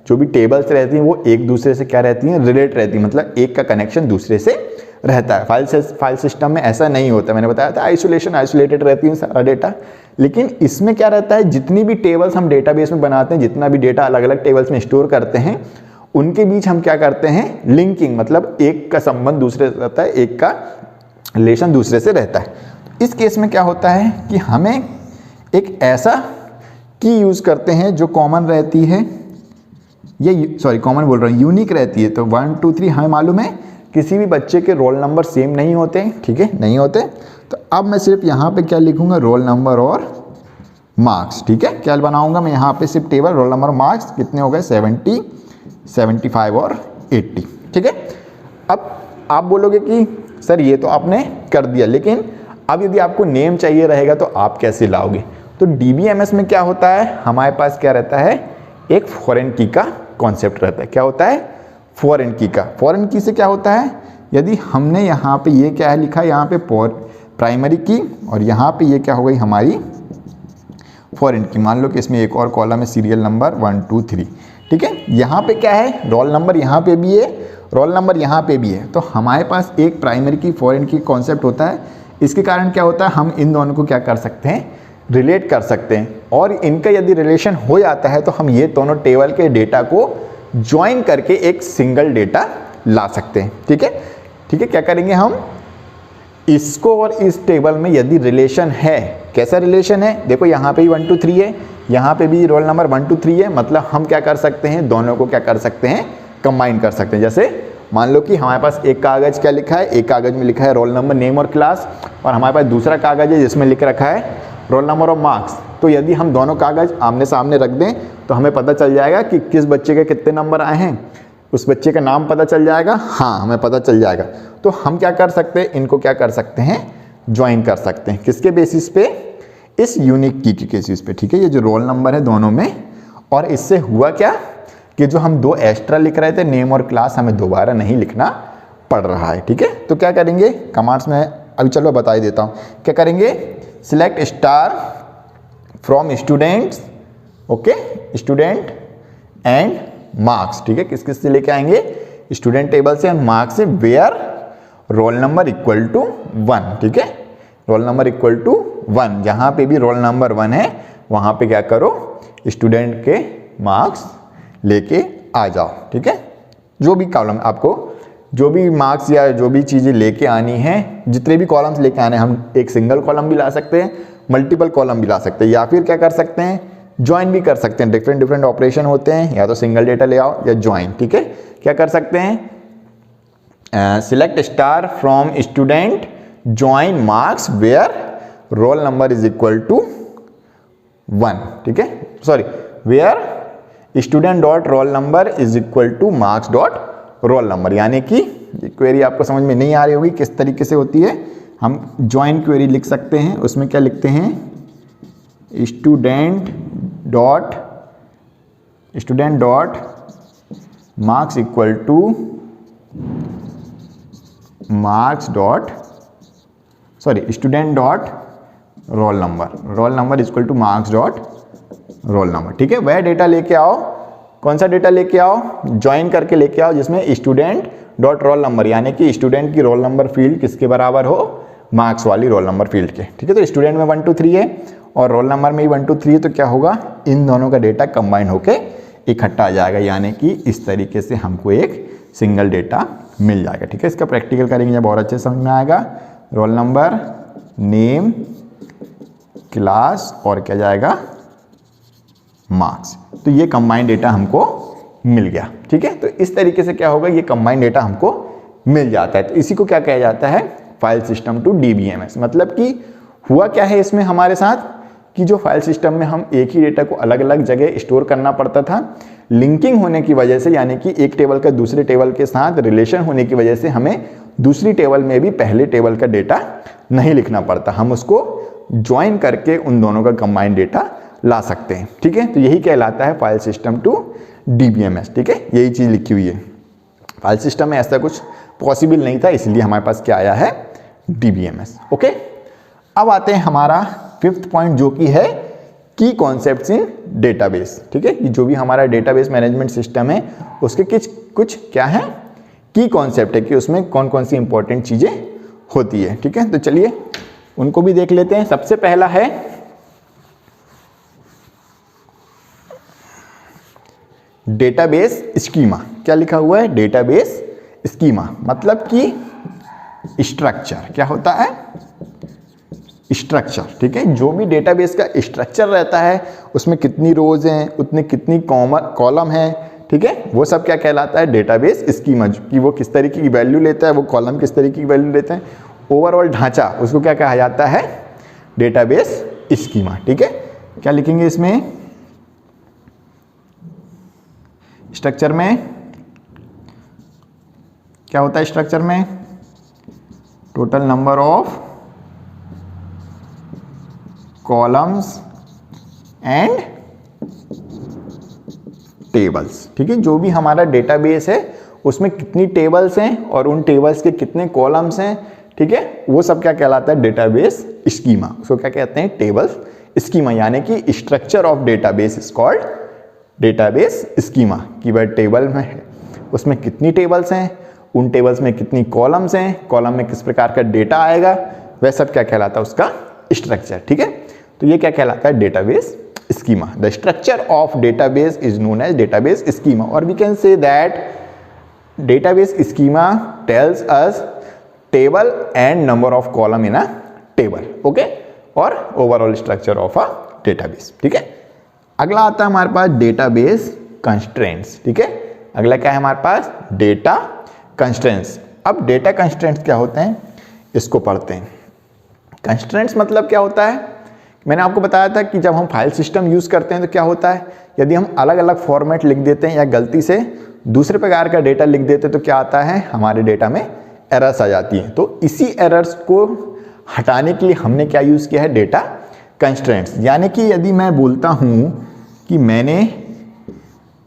जो भी टेबल्स रहती हैं वो एक दूसरे से क्या रहती हैं, रिलेट रहती है, मतलब एक का कनेक्शन दूसरे से रहता है। फाइल सिस्टम में ऐसा नहीं होता, मैंने बताया था आइसोलेटेड रहती है सारा डेटा। लेकिन इसमें क्या रहता है, जितनी भी टेबल्स हम डेटाबेस में बनाते हैं, जितना भी डेटा अलग अलग टेबल्स में स्टोर करते हैं, उनके बीच हम क्या करते हैं, लिंकिंग, मतलब एक का संबंध दूसरे से रहता है, एक का रिलेशन दूसरे से रहता है। इस केस में क्या होता है कि हमें एक ऐसा की यूज़ करते हैं जो कॉमन रहती है, कॉमन बोल रहा हूँ, यूनिक रहती है। तो 1 2 3 हमें मालूम है किसी भी बच्चे के रोल नंबर सेम नहीं होते, ठीक है, नहीं होते। तो अब मैं सिर्फ यहाँ पे क्या लिखूँगा, रोल नंबर और मार्क्स, ठीक है। क्या बनाऊँगा मैं यहाँ पे, सिर्फ टेबल रोल नंबर मार्क्स कितने हो गए, 70, 75 और 80, ठीक है। अब आप बोलोगे कि सर ये तो आपने कर दिया, लेकिन अब यदि आपको नेम चाहिए रहेगा तो आप कैसे लाओगे। तो DBMS में क्या होता है, हमारे पास क्या रहता है, एक फॉरेन की का कॉन्सेप्ट रहता है। क्या होता है, फॉरेन की का। फॉरेन की से क्या होता है, यदि हमने यहाँ पे ये क्या है लिखा है, यहाँ पे प्राइमरी की और यहाँ पे ये क्या हो गई हमारी फॉरेन की। मान लो कि इसमें एक और कॉलम है सीरियल नंबर 1 2 3, ठीक है। यहाँ पे क्या है, रोल नंबर यहाँ पे भी है, रोल नंबर यहाँ पे भी है। तो हमारे पास एक प्राइमरी की फॉरेन की कॉन्सेप्ट होता है। इसके कारण क्या होता है, हम इन दोनों को क्या कर सकते हैं, रिलेट कर सकते हैं। और इनका यदि रिलेशन हो जाता है तो हम ये दोनों टेबल के डेटा को ज्वाइन करके एक सिंगल डेटा ला सकते हैं, ठीक है। ठीक है, क्या करेंगे हम, इसको और इस टेबल में यदि रिलेशन है, कैसा रिलेशन है, देखो यहाँ पे भी 1 2 3 है, यहाँ पे भी रोल नंबर 1 2 3 है, मतलब हम क्या कर सकते हैं, दोनों को क्या कर सकते हैं, कंबाइन कर सकते हैं। जैसे मान लो कि हमारे पास एक कागज़ क्या लिखा है, एक कागज़ में लिखा है रोल नंबर, नेम और क्लास, और हमारे पास दूसरा कागज़ है जिसमें लिख रखा है रोल नंबर और मार्क्स। तो यदि हम दोनों कागज़ आमने सामने रख दें तो हमें पता चल जाएगा कि किस बच्चे के कितने नंबर आए हैं, उस बच्चे का नाम पता चल जाएगा, हाँ हमें पता चल जाएगा। तो हम क्या कर सकते हैं, इनको क्या कर सकते हैं, ज्वाइन कर सकते हैं। किसके बेसिस पे, इस यूनिक की के बेसिस पे, ठीक है। ये जो रोल नंबर है दोनों में, और इससे हुआ क्या कि जो हम दो एक्स्ट्रा लिख रहे थे, नेम और क्लास, हमें दोबारा नहीं लिखना पड़ रहा है, ठीक है। तो क्या करेंगे, कमांड्स में अभी चलो बता ही देता हूँ। क्या करेंगे, select star from students, okay, student and marks, ठीक है। किस किस से लेके आएंगे, स्टूडेंट टेबल से, मार्क्स से, where roll number equal to 1, ठीक है। रोल नंबर इक्वल टू 1, जहाँ पे भी रोल नंबर 1 है वहाँ पे क्या करो, स्टूडेंट के मार्क्स लेके आ जाओ, ठीक है। जो भी कॉलम आपको, जो भी मार्क्स या जो भी चीज़ें लेके आनी है, जितने भी कॉलम्स लेके आने हैं, हम एक सिंगल कॉलम भी ला सकते हैं, मल्टीपल कॉलम भी ला सकते हैं, या फिर क्या कर सकते हैं, ज्वाइन भी कर सकते हैं। डिफरेंट ऑपरेशन होते हैं, या तो सिंगल डेटा ले आओ या ज्वाइन, ठीक है। क्या कर सकते हैं, select star from student, join marks where roll number is equal to 1, ठीक है, sorry, where student dot roll number is equal to marks dot roll number. यानी कि ये क्वेरी आपको समझ में नहीं आ रही होगी किस तरीके से होती है। हम ज्वाइन क्वेरी लिख सकते हैं, उसमें क्या लिखते हैं, student dot marks equal to marks dot, sorry, student dot roll number is equal to marks dot roll number, ठीक है। वह डेटा लेके आओ, कौन सा डेटा लेके आओ, ज्वाइन करके लेके आओ, जिसमें स्टूडेंट डॉट रोल नंबर, यानी कि स्टूडेंट की रोल नंबर फील्ड किसके बराबर हो, मार्क्स वाली रोल नंबर फील्ड के, ठीक है। तो स्टूडेंट में 1 2 3 है और रोल नंबर में ही 1 2 3 है, तो क्या होगा, इन दोनों का डेटा कंबाइन होके इकट्ठा आ जाएगा, यानी कि इस तरीके से हमको एक सिंगल डेटा मिल जाएगा, ठीक है। इसका प्रैक्टिकल करेंगे जब और अच्छे समझ में आएगा। रोल नंबर, नेम, क्लास और क्या जाएगा, मार्क्स। तो ये कंबाइंड डेटा हमको मिल गया, ठीक है। तो इस तरीके से क्या होगा, ये कंबाइंड डेटा हमको मिल जाता है। तो इसी को क्या कहा जाता है, फाइल सिस्टम टू DBMS। मतलब कि हुआ क्या है इसमें हमारे साथ, कि जो फाइल सिस्टम में हम एक ही डेटा को अलग अलग जगह स्टोर करना पड़ता था, लिंकिंग होने की वजह से, यानी कि एक टेबल का दूसरे टेबल के साथ रिलेशन होने की वजह से हमें दूसरी टेबल में भी पहले टेबल का डेटा नहीं लिखना पड़ता, हम उसको ज्वाइन करके उन दोनों का कंबाइंड डेटा ला सकते हैं, ठीक है। तो यही कहलाता है फाइल सिस्टम टू DBMS, ठीक है। यही चीज़ लिखी हुई है। फाइल सिस्टम में ऐसा कुछ पॉसिबल नहीं था, इसलिए हमारे पास क्या आया है, DBMS, ओके। अब आते हैं हमारा 5th पॉइंट, जो कि है की कॉन्सेप्ट्स इन डेटाबेस, ठीक है। कि जो भी हमारा डेटाबेस मैनेजमेंट सिस्टम है उसके कुछ क्या है, की कॉन्सेप्ट है कि उसमें कौन कौन सी इंपॉर्टेंट चीजें होती है। ठीक है, तो चलिए उनको भी देख लेते हैं। सबसे पहला है डेटाबेस स्कीमा। क्या लिखा हुआ है? डेटाबेस स्कीमा मतलब कि स्ट्रक्चर। क्या होता है? स्ट्रक्चर। ठीक है, जो भी डेटाबेस का स्ट्रक्चर रहता है उसमें कितनी रोज हैं, उतने कितनी कॉलम है, ठीक है, वो सब क्या कहलाता है? Database schema. कि वो किस तरीके की वैल्यू लेता है, वो कॉलम किस तरीके की वैल्यू लेते हैं, ओवरऑल ढांचा, उसको क्या कहा जाता है? Database schema. ठीक है, क्या लिखेंगे इसमें? स्ट्रक्चर में क्या होता है? स्ट्रक्चर में total number of columns and tables. ठीक है, जो भी हमारा डेटाबेस है उसमें कितनी टेबल्स हैं और उन टेबल्स के कितने कॉलम्स हैं, ठीक है, वो सब क्या कहलाता है? Database schema. उसको क्या कहते हैं? Tables schema. यानी कि structure of database is called database schema. कि वह टेबल में है उसमें कितनी टेबल्स हैं, उन टेबल्स में कितनी कॉलम्स हैं, कॉलम में किस प्रकार का डेटा आएगा, वह सब क्या कहलाता है? उसका स्ट्रक्चर। ठीक है, तो ये क्या कहलाता है? Database schema. The structure of database is known as database schema, और we can say that database schema tells us table and number of column in a table. Okay, और overall structure of a database. ठीक है, अगला आता है हमारे पास database constraints. ठीक है, अगला क्या है हमारे पास? Data constraints. अब डेटा कंस्ट्रेंट्स क्या होते हैं इसको पढ़ते हैं। कंस्ट्रेंट्स मतलब क्या होता है? मैंने आपको बताया था कि जब हम फाइल सिस्टम यूज करते हैं तो क्या होता है, यदि हम अलग अलग फॉर्मेट लिख देते हैं या गलती से दूसरे प्रकार का डेटा लिख देते हैं तो क्या आता है? हमारे डेटा में एरर्स आ जाती हैं। तो इसी एरर्स को हटाने के लिए हमने क्या यूज किया है? Data constraints. यानी कि यदि मैं बोलता हूं कि मैंने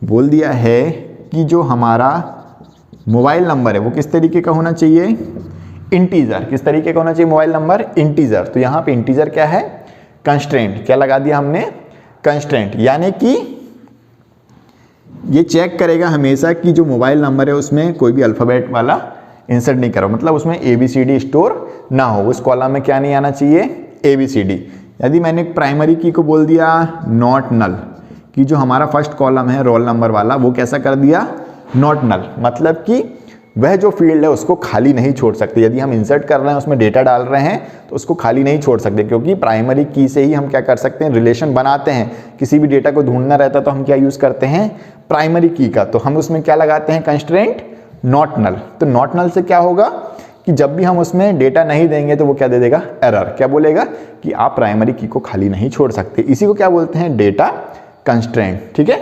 बोल दिया है कि जो हमारा मोबाइल नंबर है वो किस तरीके का होना चाहिए? इंटीजर। किस तरीके का होना चाहिए मोबाइल नंबर? इंटीजर। तो यहाँ पे इंटीजर क्या है? कंस्ट्रेंट। क्या लगा दिया हमने? कंस्ट्रेंट। यानी कि ये चेक करेगा हमेशा कि जो मोबाइल नंबर है उसमें कोई भी अल्फाबेट वाला इंसर्ट नहीं करो, मतलब उसमें ABCD स्टोर ना हो, उस कॉलम में क्या नहीं आना चाहिए? ABCD। यदि मैंने प्राइमरी की को बोल दिया नॉट नल, कि जो हमारा फर्स्ट कॉलम है रोल नंबर वाला वो कैसा कर दिया? Not null. मतलब कि वह जो फील्ड है उसको खाली नहीं छोड़ सकते। यदि हम इंसर्ट कर रहे हैं उसमें डेटा डाल रहे हैं तो उसको खाली नहीं छोड़ सकते, क्योंकि प्राइमरी की से ही हम क्या कर सकते हैं? रिलेशन बनाते हैं। किसी भी डेटा को ढूंढना रहता है तो हम क्या यूज करते हैं? प्राइमरी की का। तो हम उसमें क्या लगाते हैं? Constraint not null. तो नॉट नल से क्या होगा कि जब भी हम उसमें डेटा नहीं देंगे तो वो क्या दे देगा? एरर। क्या बोलेगा? कि आप प्राइमरी की को खाली नहीं छोड़ सकते। इसी को क्या बोलते हैं? Data constraint. ठीक है,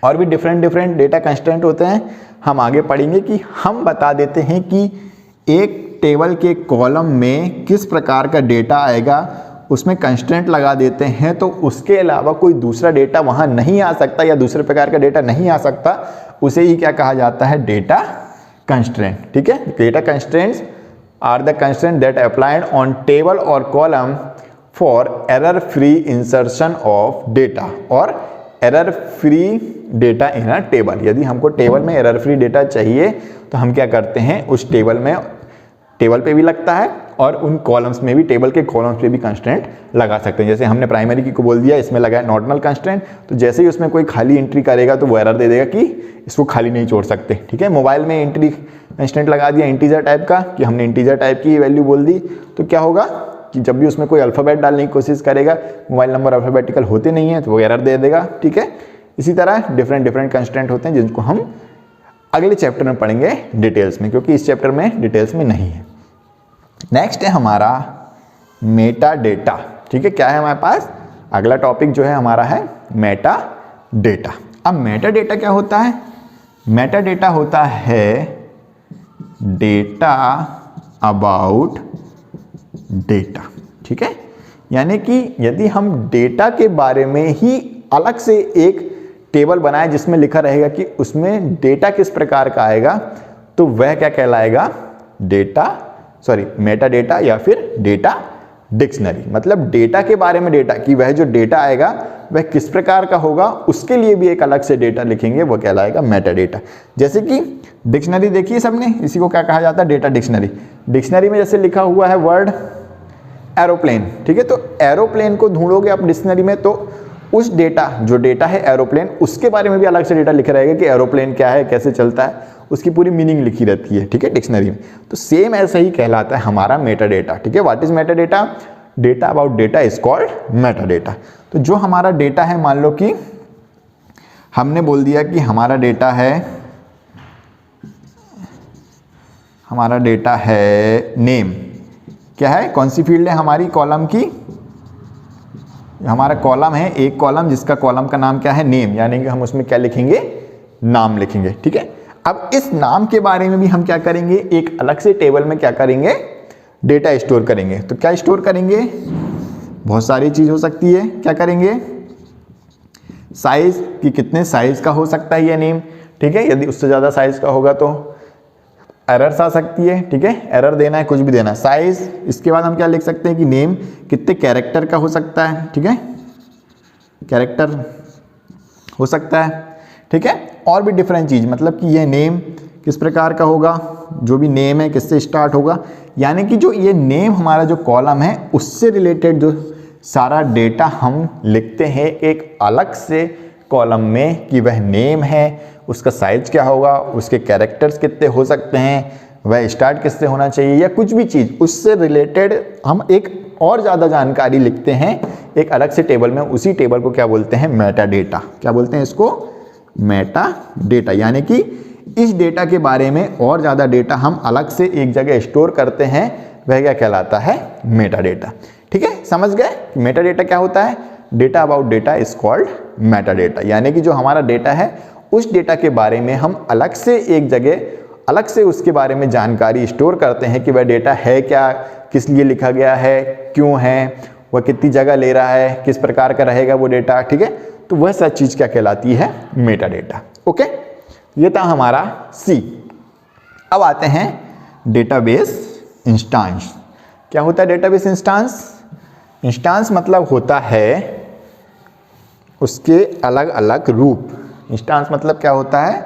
और भी डिफरेंट डेटा कंस्ट्रेंट होते हैं, हम आगे पढ़ेंगे। कि हम बता देते हैं कि एक टेबल के कॉलम में किस प्रकार का डेटा आएगा, उसमें कंस्ट्रेंट लगा देते हैं तो उसके अलावा कोई दूसरा डेटा वहां नहीं आ सकता या दूसरे प्रकार का डेटा नहीं आ सकता, उसे ही क्या कहा जाता है? Data constraint. ठीक है, data constraints are the constraint that applied on table और column for error free insertion of data और error free data in a table. यदि हमको टेबल में एरर फ्री डेटा चाहिए तो हम क्या करते हैं? उस टेबल पे भी लगता है और उन कॉलम्स में भी, टेबल के कॉलम्स पे भी कंस्ट्रेंट लगा सकते हैं। जैसे हमने प्राइमरी की को बोल दिया, इसमें लगा है नॉट कंस्ट्रेंट, तो जैसे ही उसमें कोई खाली एंट्री करेगा तो वो एरर दे देगा कि इसको खाली नहीं छोड़ सकते। ठीक है, मोबाइल में एंट्री कंस्ट्रेंट लगा दिया इंटीजर टाइप का, कि हमने इंटीजर टाइप की वैल्यू बोल दी, तो क्या होगा कि जब भी उसमें कोई अल्फाबेट डालने की कोशिश करेगा, मोबाइल नंबर अल्फाबेटिकल होते नहीं है तो वो एरर दे देगा। ठीक है, इसी तरह डिफरेंट कंस्ट्रेंट होते हैं जिनको हम अगले चैप्टर में पढ़ेंगे डिटेल्स में, क्योंकि इस चैप्टर में डिटेल्स में नहीं है। नेक्स्ट है हमारा मेटा डेटा। ठीक है, क्या है हमारे पास? अगला टॉपिक जो है हमारा है मेटा डेटा। अब मेटा डेटा क्या होता है? मेटा डेटा होता है डेटा अबाउट डेटा। ठीक है, यानी कि यदि हम डेटा के बारे में ही अलग से एक टेबल बनाए जिसमें लिखा रहेगा कि उसमें डेटा किस प्रकार का आएगा, तो वह क्या कहलाएगा? मेटा डेटा या फिर डेटा डिक्शनरी। मतलब डेटा के बारे में, डेटा की वह जो डेटा आएगा वह किस प्रकार का होगा उसके लिए भी एक अलग से डेटा लिखेंगे, वो कहलाएगा मेटा डेटा। जैसे कि डिक्शनरी देखिए सबने, इसी को क्या कहा जाता है, डेटा डिक्शनरी। डिक्शनरी में जैसे लिखा हुआ है वर्ड एरोप्लेन, ठीक है, तो एरोप्लेन को ढूंढोगे आप डिक्शनरी में तो उस डेटा, जो डेटा है एरोप्लेन, उसके बारे में भी अलग से डेटा लिखा रहेगा कि एरोप्लेन क्या है, कैसे चलता है, उसकी पूरी मीनिंग लिखी रहती है, ठीक है, डिक्शनरी में। तो सेम ऐसा ही कहलाता है हमारा मेटा डेटा, ठीक है। What is Meta data? Data about data is called Meta data. तो जो हमारा डेटा है, मान लो कि हमने बोल दिया कि हमारा डेटा है नेम, क्या है, कौन सी फील्ड है हमारी कॉलम की, हमारा कॉलम है एक कॉलम जिसका कॉलम का नाम क्या है, नेम, यानी कि हम उसमें क्या लिखेंगे, नाम लिखेंगे, ठीक है। अब इस नाम के बारे में भी हम क्या करेंगे, एक अलग से टेबल में क्या करेंगे, डेटा स्टोर करेंगे। तो क्या स्टोर करेंगे, बहुत सारी चीज हो सकती है, क्या करेंगे, साइज कि कितने साइज का हो सकता है ये नेम, ठीक है, यदि उससे ज्यादा साइज का होगा तो एरर्स आ सकती है, ठीक है, एरर देना है, कुछ भी देना है, साइज। इसके बाद हम क्या लिख सकते हैं कि नेम कितने कैरेक्टर का हो सकता है, ठीक है, कैरेक्टर हो सकता है, ठीक है, और भी डिफरेंट चीज, मतलब कि ये नेम किस प्रकार का होगा, जो भी नेम है किससे स्टार्ट होगा, यानी कि जो ये नेम हमारा जो कॉलम है उससे रिलेटेड जो सारा डेटा हम लिखते हैं एक अलग से कॉलम में कि वह नेम है, उसका साइज क्या होगा, उसके कैरेक्टर्स कितने हो सकते हैं, वह स्टार्ट किससे होना चाहिए, या कुछ भी चीज़ उससे रिलेटेड हम एक और ज़्यादा जानकारी लिखते हैं एक अलग से टेबल में। उसी टेबल को क्या बोलते हैं, मेटा डेटा। क्या बोलते हैं इसको, मेटा डेटा। यानी कि इस डेटा के बारे में और ज़्यादा डेटा हम अलग से एक जगह स्टोर करते हैं, वह क्या कहलाता है, मेटा डेटा। ठीक है, समझ गए मेटा डेटा क्या होता है? Data about data is called Meta data. यानी कि जो हमारा डेटा है उस डेटा के बारे में हम अलग से एक जगह अलग से उसके बारे में जानकारी स्टोर करते हैं कि वह डेटा है क्या, किस लिए लिखा गया है, क्यों है, वह कितनी जगह ले रहा है, किस प्रकार का रहेगा वो डेटा। ठीक है, तो वह सब चीज़ क्या कहलाती है, मेटा डेटा। ओके, ये था हमारा सी। अब आते हैं डेटाबेस इंस्टांस। क्या होता है डेटाबेस इंस्टांस? इंस्टांस मतलब होता है उसके अलग अलग रूप। इंस्टांस मतलब क्या होता है,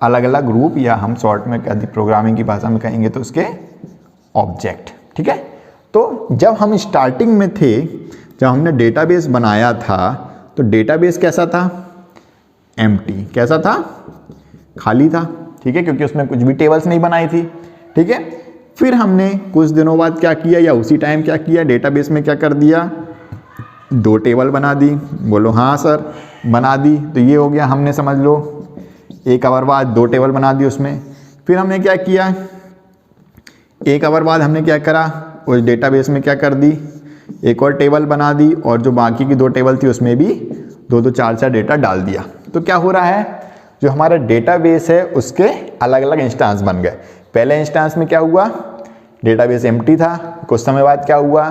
अलग अलग रूप, या हम शॉर्ट में कहते प्रोग्रामिंग की भाषा में कहेंगे तो उसके ऑब्जेक्ट। ठीक है, तो जब हम स्टार्टिंग में थे, जब हमने डेटाबेस बनाया था तो डेटाबेस कैसा था, एम्प्टी। कैसा था, खाली था। ठीक है, क्योंकि उसमें कुछ भी टेबल्स नहीं बनाई थी। ठीक है, फिर हमने कुछ दिनों बाद क्या किया, या उसी टाइम क्या किया, डेटाबेस में क्या कर दिया, 2 टेबल बना दी। बोलो हाँ सर, बना दी। तो ये हो गया, हमने समझ लो 1 आवर बाद 2 टेबल बना दी उसमें। फिर हमने क्या किया, 1 आवर बाद हमने क्या करा, उस डेटाबेस में क्या कर दी, एक और टेबल बना दी, और जो बाकी की 2 टेबल थी उसमें भी 2-2 4-4 डेटा डाल दिया। तो क्या हो रहा है, जो हमारा डेटाबेस है उसके अलग अलग इंस्टांस बन गए। पहले इंस्टांस में क्या हुआ, डेटाबेस एम्प्टी था, कुछ समय बाद क्या हुआ,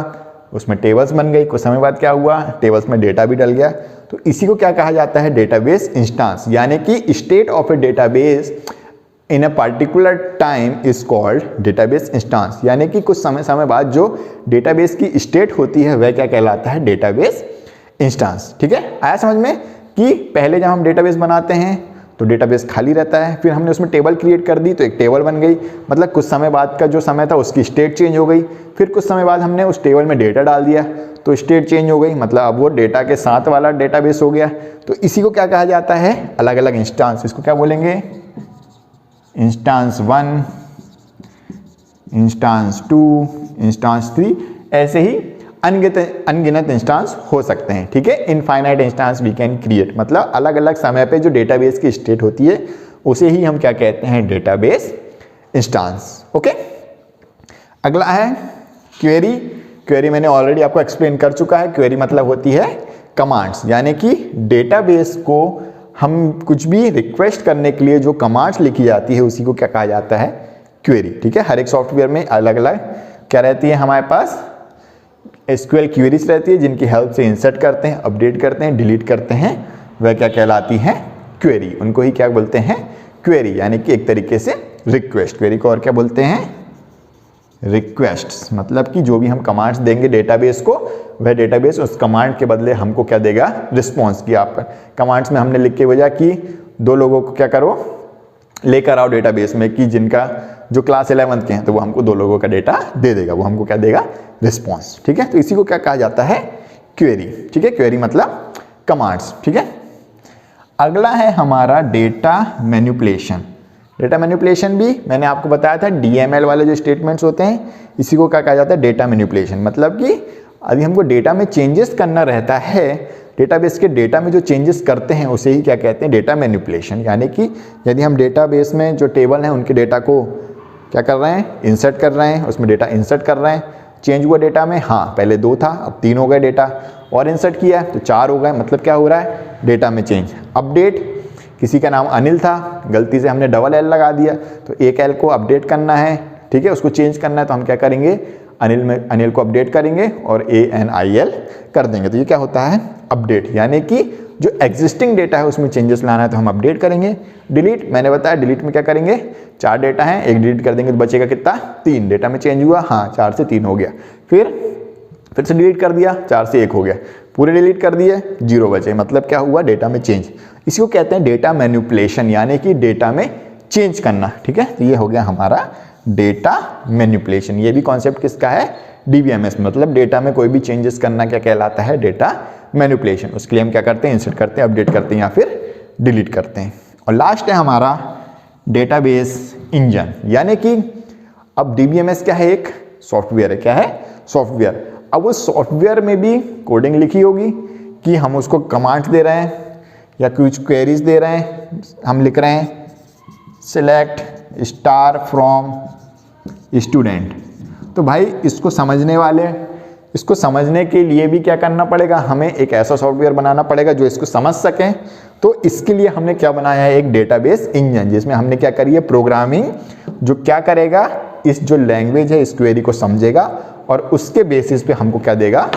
उसमें टेबल्स बन गई, कुछ समय बाद क्या हुआ, टेबल्स में डेटा भी डल गया। तो इसी को क्या कहा जाता है, डेटाबेस इंस्टांस। यानी कि state of A database in a particular time is called database instance. यानी कि कुछ समय बाद जो डेटाबेस की स्टेट होती है वह क्या कहलाता है, डेटाबेस इंस्टांस। ठीक है, आया समझ में कि पहले जब हम डेटाबेस बनाते हैं तो डेटाबेस खाली रहता है, फिर हमने उसमें टेबल क्रिएट कर दी तो एक टेबल बन गई, मतलब कुछ समय बाद का जो समय था उसकी स्टेट चेंज हो गई। फिर कुछ समय बाद हमने उस टेबल में डेटा डाल दिया तो स्टेट चेंज हो गई, मतलब अब वो डेटा के साथ वाला डेटाबेस हो गया। तो इसी को क्या कहा जाता है, अलग अलग इंस्टांस। इसको क्या बोलेंगे, इंस्टांस 1, इंस्टांस 2, इंस्टांस 3, ऐसे ही अनगिनत इंस्टांस हो सकते हैं। ठीक है, infinite instance we can create, मतलब अलग अलग समय पे जो डेटाबेस की स्टेट होती है उसे ही हम क्या कहते हैं, डेटाबेस इंस्टांस। ओके, अगला है क्वेरी। क्वेरी मैंने ऑलरेडी आपको एक्सप्लेन कर चुका है। क्वेरी मतलब होती है कमांड्स, यानी कि डेटाबेस को हम कुछ भी रिक्वेस्ट करने के लिए जो कमांड्स लिखी जाती है उसी को क्या कहा जाता है, क्वेरी। ठीक है, हर एक सॉफ्टवेयर में अलग अलग क्या रहती है, हमारे पास एसक्यूएल क्वेरीज रहती है जिनकी हेल्प से इंसर्ट करते हैं, अपडेट करते हैं, डिलीट करते हैं, वह क्या कहलाती है, क्वेरी। उनको ही क्या बोलते हैं, क्वेरी, यानी कि एक तरीके से रिक्वेस्ट। क्वेरी को और क्या बोलते हैं, रिक्वेस्ट, मतलब कि जो भी हम कमांड्स देंगे डेटाबेस को, वह डेटाबेस उस कमांड के बदले हमको क्या देगा, रिस्पॉन्स की। आप कमांड्स में हमने लिख के भेजा कि 2 लोगों को क्या करो, लेकर आओ डेटाबेस में, कि जिनका जो क्लास 11th के हैं, तो वो हमको 2 लोगों का डेटा दे देगा, वो हमको क्या देगा, रिस्पॉन्स। ठीक है, तो इसी को क्या कहा जाता है, क्वेरी। ठीक है, क्वेरी मतलब कमांड्स। ठीक है, अगला है हमारा डेटा मैनिपुलेशन। डेटा मैनिपुलेशन भी मैंने आपको बताया था, डीएमएल वाले जो स्टेटमेंट्स होते हैं, इसी को क्या कहा जाता है, डेटा मैनिपुलेशन। मतलब कि यदि हमको डेटा में चेंजेस करना रहता है, डेटाबेस के डेटा में जो चेंजेस करते हैं उसे ही क्या कहते हैं, डेटा मैनिपुलेशन। यानी कि यदि हम डेटाबेस में जो टेबल हैं उनके डेटा को क्या कर रहे हैं, इंसर्ट कर रहे हैं, उसमें डेटा इंसर्ट कर रहे हैं, चेंज हुआ डेटा में, हाँ पहले 2 था अब 3 हो गए डेटा, और इंसर्ट किया तो 4 हो गए, मतलब क्या हो रहा है, डेटा में चेंज। अपडेट, किसी का नाम अनिल था, गलती से हमने डबल एल लगा दिया, तो एक एल को अपडेट करना है, ठीक है, उसको चेंज करना है, तो हम क्या करेंगे, अनिल को अपडेट करेंगे और ANIL कर देंगे। तो ये क्या होता है, अपडेट। यानी कि जो एग्जिस्टिंग डेटा है उसमें चेंजेस लाना है तो हम अपडेट करेंगे। डिलीट, मैंने बताया डिलीट में क्या करेंगे, 4 डेटा हैं, एक डिलीट कर देंगे तो बचेगा कितना, 3। डेटा में चेंज हुआ, हाँ 4 से 3 हो गया, फिर से डिलीट कर दिया, 4 से 1 हो गया, पूरे डिलीट कर दिए, 0 बचे, मतलब क्या हुआ, डेटा में चेंज। इसी को कहते हैं डेटा मैनिपुलेशन, यानी कि डेटा में चेंज करना। ठीक है, तो ये हो गया हमारा डेटा मैनिपुलेशन। ये भी कॉन्सेप्ट किसका है, DBMS, मतलब डेटा में कोई भी चेंजेस करना क्या कहलाता है, डेटा मैनिपुलेशन। उसके लिए हम क्या करते हैं, इंसर्ट करते हैं, अपडेट करते हैं या फिर डिलीट करते हैं। और लास्ट है हमारा डेटाबेस इंजन, यानी कि अब DBMS क्या है, एक सॉफ्टवेयर है। क्या है, सॉफ्टवेयर। अब उस सॉफ्टवेयर में भी कोडिंग लिखी होगी कि हम उसको कमांड्स दे रहे हैं या कुछ क्वेरीज दे रहे हैं, हम लिख रहे हैं सिलेक्ट स्टार फ्रॉम स्टूडेंट। तो भाई इसको समझने के लिए भी क्या करना पड़ेगा, हमें एक ऐसा सॉफ्टवेयर बनाना पड़ेगा जो इसको समझ सकें। तो इसके लिए हमने क्या बनाया है, एक डेटाबेस इंजन, जिसमें हमने क्या करी है, प्रोग्रामिंग, जो क्या करेगा, इस जो लैंग्वेज है इस क्वेरी को समझेगा और उसके बेसिस पे हमको क्या देगा,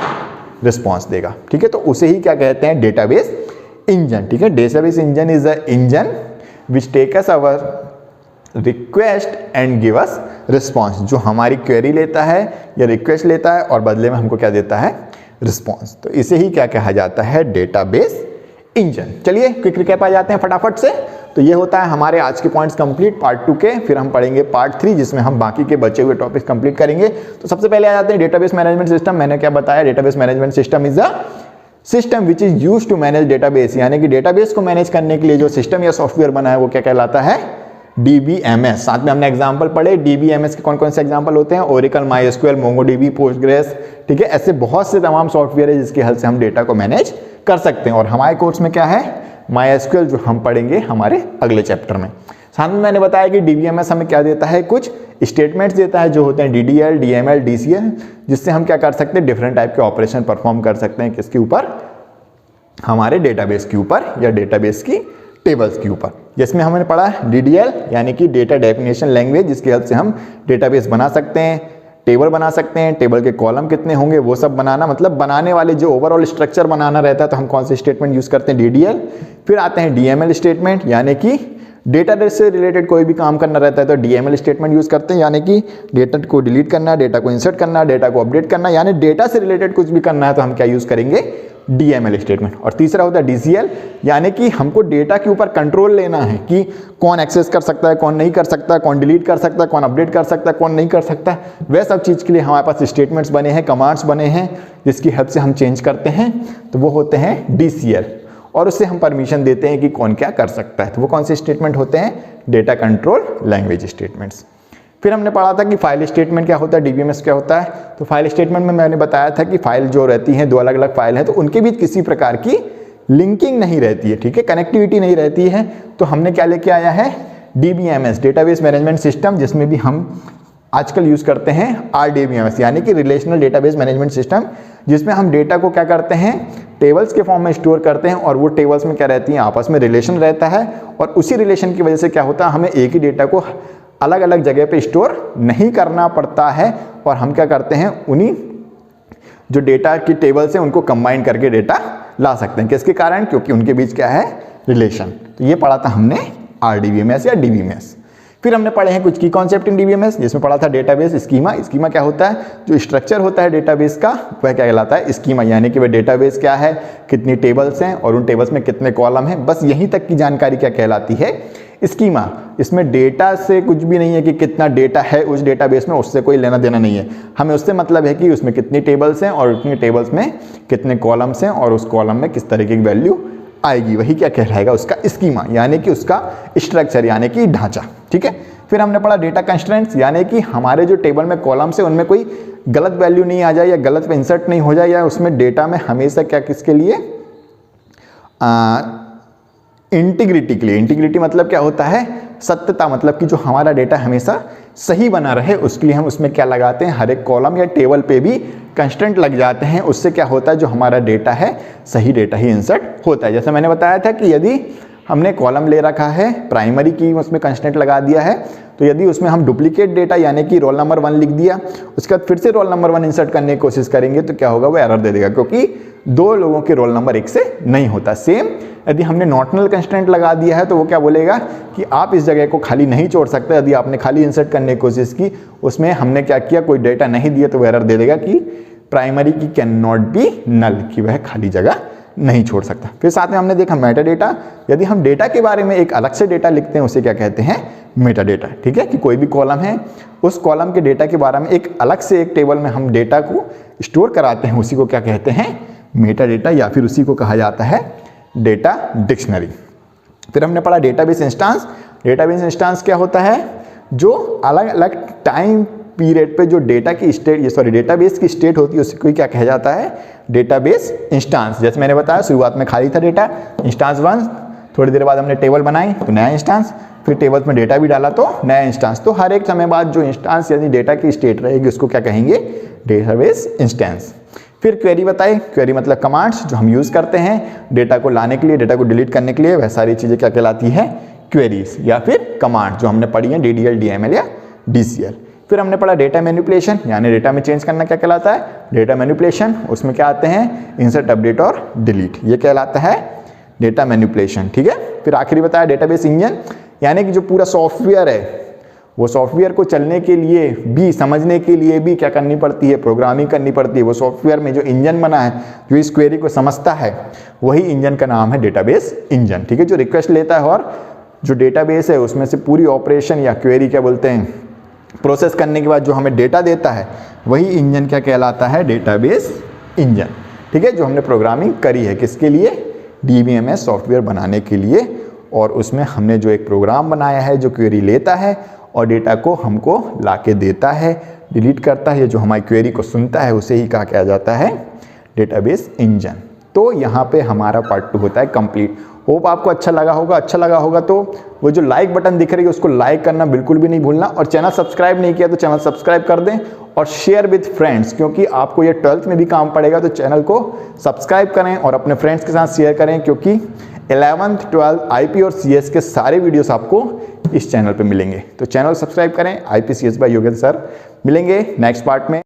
रिस्पॉन्स देगा। ठीक है, तो उसे ही क्या कहते हैं, डेटाबेस इंजन। ठीक है, database engine is the engine which take us our request and give us response, जो हमारी क्वेरी लेता है या रिक्वेस्ट लेता है और बदले में हमको क्या देता है, रिस्पॉन्स। तो इसे ही क्या कहा जाता है, डेटाबेस इंजन। चलिए क्विक रिकैप आ जाते हैं फटाफट से। तो ये होता है हमारे आज के पॉइंट्स कंप्लीट पार्ट 2 के, फिर हम पढ़ेंगे पार्ट 3 जिसमें हम बाकी के बचे हुए टॉपिक्स कंप्लीट करेंगे। तो सबसे पहले आ जाते हैं डेटाबेस मैनेजमेंट सिस्टम। मैंने क्या बताया, database management system is a system which is used to manage database, यानी कि डेटाबेस को मैनेज करने के लिए जो सिस्टम या सॉफ्टवेयर बना है वो क्या कहलाता है, DBMS। साथ में हमने एग्जांपल पढ़े, DBMS के कौन कौन से एग्जांपल होते हैं, ओरेकल, MySQL, MongoDB, Postgres। ठीक है, ऐसे बहुत से तमाम सॉफ्टवेयर है जिसकी हेल्प से हम डेटा को मैनेज कर सकते हैं। और हमारे कोर्स में क्या है, MySQL, जो हम पढ़ेंगे हमारे अगले चैप्टर में। साथ में मैंने बताया कि DBMS हमें क्या देता है, कुछ स्टेटमेंट्स देता है जो होते हैं DDL, DML, DCL, जिससे हम क्या कर सकते हैं, डिफरेंट टाइप के ऑपरेशन परफॉर्म कर सकते हैं। किसके ऊपर, हमारे डेटाबेस के ऊपर या डेटाबेस की टेबल्स के ऊपर। जिसमें हमने पढ़ा DDL, यानी कि डेटा डेफिनेशन लैंग्वेज, जिसकी हेल्प से हम डेटाबेस बना सकते हैं, टेबल बना सकते हैं, टेबल के कॉलम कितने होंगे वो सब बनाना, मतलब बनाने वाले जो ओवरऑल स्ट्रक्चर बनाना रहता है, तो हम कौन से स्टेटमेंट यूज करते हैं, DDL। फिर आते हैं DML स्टेटमेंट, यानी कि डेटा से रिलेटेड कोई भी काम करना रहता है तो DML स्टेटमेंट यूज करते हैं, यानी कि डेटा को डिलीट करना, डेटा को इंसर्ट करना, डेटा को अपडेट करना, यानी डेटा से रिलेटेड कुछ भी करना है तो हम क्या यूज करेंगे, DML स्टेटमेंट। और तीसरा होता है DCL, यानी कि हमको डेटा के ऊपर कंट्रोल लेना है कि कौन एक्सेस कर सकता है, कौन नहीं कर सकता, कौन डिलीट कर सकता है, कौन अपडेट कर सकता है, कौन नहीं कर सकता है। वह सब चीज़ के लिए हमारे पास स्टेटमेंट्स बने हैं, कमांड्स बने हैं, जिसकी हेल्प से हम चेंज करते हैं, तो वो होते हैं DCL। और उससे हम परमिशन देते हैं कि कौन क्या कर सकता है। तो वो कौन से स्टेटमेंट होते हैं, डेटा कंट्रोल लैंग्वेज स्टेटमेंट्स। फिर हमने पढ़ा था कि फाइल स्टेटमेंट क्या होता है, DBMS क्या होता है। तो फाइल स्टेटमेंट में मैंने बताया था कि फाइल जो रहती है, 2 अलग अलग फाइल हैं, तो उनके बीच किसी प्रकार की लिंकिंग नहीं रहती है, ठीक है, कनेक्टिविटी नहीं रहती है। तो हमने क्या लेके आया है, DBMS, डेटाबेस मैनेजमेंट सिस्टम, जिसमें भी हम आजकल यूज करते हैं RDBMS, यानी कि रिलेशनल डेटाबेस मैनेजमेंट सिस्टम, जिसमें हम डेटा को क्या करते हैं, टेबल्स के फॉर्म में स्टोर करते हैं, और वो टेबल्स में क्या रहती हैं, आपस में रिलेशन रहता है, और उसी रिलेशन की वजह से क्या होता है, हमें एक ही डेटा को अलग अलग जगह पे स्टोर नहीं करना पड़ता है, और हम क्या करते हैं, उन्हीं जो डेटा की टेबल्स हैं उनको कंबाइन करके डेटा ला सकते हैं। किसके कारण, क्योंकि उनके बीच क्या है, रिलेशन। तो ये पढ़ा था हमने RDBMS या DBMS। फिर हमने पढ़े हैं कुछ की कॉन्सेप्ट इन डीबीएमएस, जिसमें पढ़ा था डेटाबेस स्कीमा। स्कीमा क्या होता है, जो स्ट्रक्चर होता है डेटाबेस का वह क्या कहलाता है, स्कीमा, यानी कि वह डेटाबेस क्या है, कितनी टेबल्स हैं और उन टेबल्स में कितने कॉलम हैं, बस यहीं तक की जानकारी क्या कहलाती है, स्कीमा। इसमें डेटा से कुछ भी नहीं है कि कितना डेटा है उस डेटाबेस में, उससे कोई लेना देना नहीं है। हमें उससे मतलब है कि उसमें कितनी टेबल्स हैं और उतनी टेबल्स में कितने कॉलम्स हैं और उस कॉलम में किस तरीके की वैल्यू आएगी, वही क्या कहलाएगा उसका स्कीमा, यानी कि उसका स्ट्रक्चर, यानी कि ढांचा। ठीक है। फिर हमने पढ़ा डेटा कंस्ट्रेंट्स, यानी कि हमारे जो टेबल में कॉलम्स है उनमें कोई गलत वैल्यू नहीं आ जाए या गलत इंसर्ट नहीं हो जाए, या उसमें डेटा में हमेशा क्या किसके लिए, इंटीग्रिटी के लिए। इंटीग्रिटी मतलब क्या होता है, सत्यता, मतलब कि जो हमारा डेटा हमेशा सही बना रहे उसके लिए हम उसमें क्या लगाते हैं, हर एक कॉलम या टेबल पे भी कंस्टेंट लग जाते हैं। उससे क्या होता है, जो हमारा डेटा है सही डेटा ही इंसर्ट होता है। जैसे मैंने बताया था कि यदि हमने कॉलम ले रखा है प्राइमरी की, उसमें कंस्टेंट लगा दिया है, तो यदि उसमें हम डुप्लीकेट डेटा यानी कि रोल नंबर 1 लिख दिया, उसके बाद फिर से रोल नंबर 1 इंसर्ट करने की कोशिश करेंगे तो क्या होगा, वो एरर दे देगा, क्योंकि दो लोगों के रोल नंबर एक से नहीं होता। सेम यदि हमने नॉटनल कंस्टेंट लगा दिया है तो वो क्या बोलेगा कि आप इस जगह को खाली नहीं छोड़ सकते। यदि आपने खाली इंसर्ट करने की कोशिश की, उसमें हमने क्या किया, कोई डेटा नहीं दिया, तो वो एरर दे देगा कि प्राइमरी की कैन नॉट बी नल, कि वह खाली जगह नहीं छोड़ सकता। फिर साथ में हमने देखा मेटा डेटा, यदि हम डेटा के बारे में एक अलग से डेटा लिखते हैं उसे क्या कहते हैं, मेटा डेटा। ठीक है, कि कोई भी कॉलम है उस कॉलम के डेटा के बारे में एक अलग से एक टेबल में हम डेटा को स्टोर कराते हैं, उसी को क्या कहते हैं, मेटा डेटा, या फिर उसी को कहा जाता है डेटा डिक्शनरी। फिर हमने पढ़ा डेटाबेस इंस्टेंस। डेटाबेस इंस्टेंस क्या होता है, जो अलग अलग टाइम पीरियड पे जो डेटा की स्टेट, डेटाबेस की स्टेट होती है उसको क्या कहा जाता है, डेटाबेस इंस्टेंस। जैसे मैंने बताया शुरुआत में खाली था डेटा, इंस्टेंस 1, थोड़ी देर बाद हमने टेबल बनाई तो नया इंस्टेंस, फिर टेबल्स में डेटा भी डाला तो नया इंस्टेंस। तो हर एक समय बाद जो इंस्टेंस यानी डेटा की स्टेट रहेगी उसको क्या कहेंगे, डेटाबेस इंस्टेंस। फिर क्वेरी बताए, क्वेरी मतलब कमांड्स जो हम यूज करते हैं डेटा को लाने के लिए, डेटा को डिलीट करने के लिए, वह सारी चीजें क्या कहलाती है, क्वेरीज या फिर कमांड जो हमने पढ़ी है, DDL, DML या DCL। फिर हमने पढ़ा डेटा मैनिपुलेशन, यानी डेटा में चेंज करना क्या कहलाता है, डेटा मैनिपुलेशन। उसमें क्या आते हैं, इंसर्ट, अपडेट और डिलीट, ये कहलाता है डेटा मैनिपुलेशन। ठीक है। फिर आखिरी बताया डेटाबेस इंजन, यानी कि जो पूरा सॉफ्टवेयर है वो सॉफ्टवेयर को चलने के लिए भी, समझने के लिए भी क्या करनी पड़ती है, प्रोग्रामिंग करनी पड़ती है। वो सॉफ्टवेयर में जो इंजन बना है जो इस क्वेरी को समझता है, वही इंजन का नाम है डेटाबेस इंजन। ठीक है, जो रिक्वेस्ट लेता है और जो डेटाबेस है उसमें से पूरी ऑपरेशन या क्वेरी क्या बोलते हैं, प्रोसेस करने के बाद जो हमें डेटा देता है वही इंजन क्या कहलाता है, डेटाबेस इंजन। ठीक है, जो हमने प्रोग्रामिंग करी है किसके लिए, DBMS सॉफ्टवेयर बनाने के लिए, और उसमें हमने जो एक प्रोग्राम बनाया है जो क्वेरी लेता है और डेटा को हमको लाके देता है, डिलीट करता है, जो हमारी क्वेरी को सुनता है उसे ही कहा किया जाता है डेटाबेस इंजन। तो यहाँ पे हमारा पार्ट 2 होता है कंप्लीट। होप आपको अच्छा लगा होगा। अच्छा लगा होगा तो वो जो लाइक बटन दिख रही है उसको लाइक करना बिल्कुल भी नहीं भूलना, और चैनल सब्सक्राइब नहीं किया तो चैनल सब्सक्राइब कर दें और शेयर विद फ्रेंड्स, क्योंकि आपको ये 12th में भी काम पड़ेगा। तो चैनल को सब्सक्राइब करें और अपने फ्रेंड्स के साथ शेयर करें, क्योंकि 11th 12th IP और CS के सारे वीडियोस आपको इस चैनल पे मिलेंगे। तो चैनल सब्सक्राइब करें। IP CS by Yogendra sir. मिलेंगे नेक्स्ट पार्ट में।